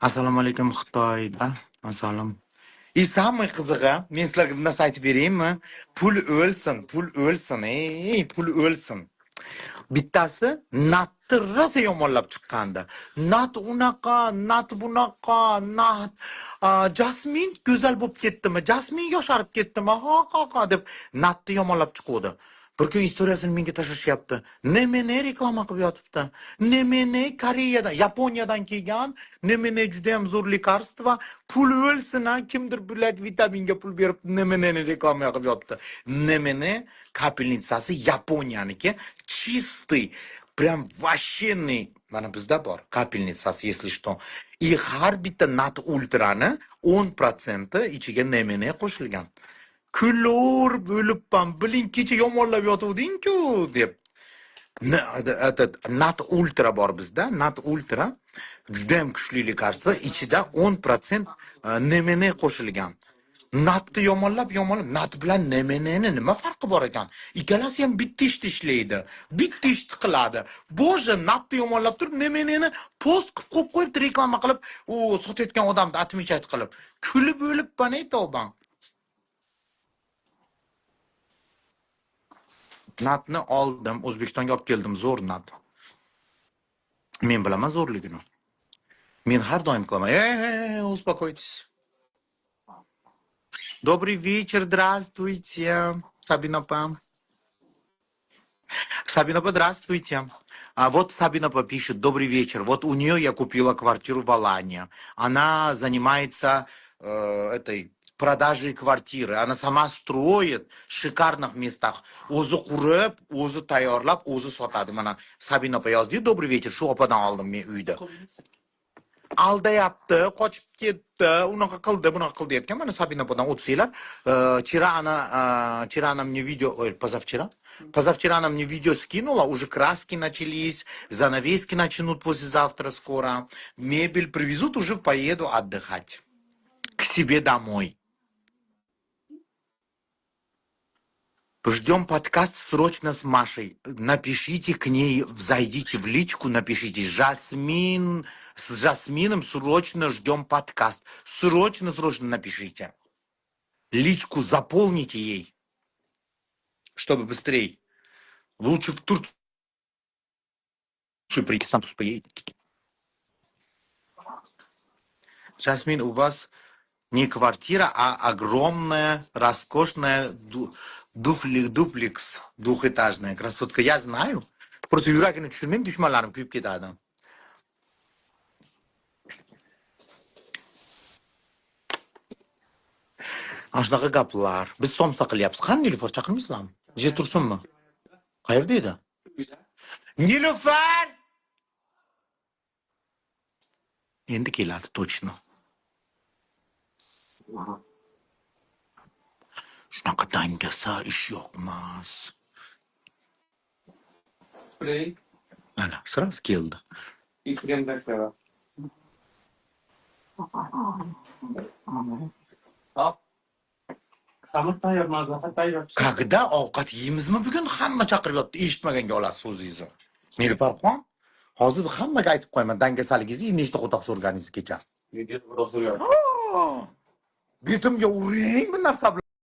Assalomu alaykum Xitoyda. Assalom. Samый qizig'i, men sizlarga bir narsa aytib beraymi? Pul o'lsin, pul o'lsin. Bittasi natni rosa yomonlab chiqqandi. Nat unaqa, nat bunaqa, nat Jasmin go'zal bo'lib ketdimi? Jasmin yosharib ketdimi? Ha deb natni yomonlab chiquvdi. Bir kun istoriyasini menga tashlashyapti. Nemene reklama qilib yotibdi. Nemene Koreyadan, Yaponiyadan kelgan, nemene juda ham zo'r lekarstva, pul o'lsin, kimdir bular vitaminga pul berib nemeneni reklama qilib yotibdi. Nemene kapelnitsasi Yaponiyaniki, чистый, прям вощенный. Mana bizda bor kapelnitsasi, если что. И har bitta Nat Ultrani 10% ichiga nemene qo'shilgan. Kulur bo'libman, biling kecha yomonlab yotuvding-ku deb. Nat Ultra bor bizda. Nat Ultra juda ham kuchli lekarstva, ichida 10% nemene qo'shilgan. Natni yomonlab, nat bilan nemeneni nima farqi bor ekan? Ikkalasi ham bitta ishni ishlaydi. Bitta ishni qiladi. Boje, natni yomonlab turib, nemeneni post qilib qo'yib, reklama qilib, u sotayotgan odamni atmichat qilib. Kulib o'libman, tavbang. Natni oldim, O'zbekistonga olib keldim, zo'r nat. Men bilaman zo'rligini. Men har doim qilaman. Успокойтесь. Добрый вечер, здравствуйте. Sabina opa. Sabina opa, здравствуйте. Вот Sabina opa пишет, добрый вечер. Вот у нее я купила квартиру в Алане. Она занимается этой продажей квартиры. Она сама строит в шикарных местах. O'zi qurib, o'zi tayyorlab, o'zi sotadi. Mana Sabina opa yozdi, добрый вечер. Shu opadan oldim men uyda. Aldayapti, qochib ketdi, unaqa qildi, bunaqa qildi aytgan. Mana Sabina opadan o'tsanglar, вчера она мне видео, позавчера она мне видео скинула, уже краски начались, занавески начнут послезавтра скоро, мебель привезут, уже поеду отдыхать к себе домой. Ждем подкаст срочно с Машей. Напишите к ней, зайдите в личку, напишите Жасмин, с Жасмином срочно ждем подкаст. Срочно напишите. Личку заполните ей, чтобы быстрее. Лучше в Турцию прийти, сам поедет. Жасмин, у вас не квартира, а огромная, роскошная дуплекс, двухэтажная красотка. Я знаю. Просто yuragini tushirmang, dushmanlarim kuyib ketadi. Shunaqa gaplar. Biz somsa qilyapmiz. Qani Nilufar chaqirmaysizlarmi? Je tursinmi? Qayerda edi? Nilufar! Endi keladi точно. Shunaqa dangasa ish yo'qmas. Mana, sraz keldi. Когда ovqat yeymizmi bugun? Hamma chaqirib yotdi, eshitmaganga olasiz o'zingizni. Nilfarxon, hozir hammaga aytib qo'yaman, dangasaligingizni nechta qo'toq so'rganingiz kecha. Betimga uring bir narsa bilan.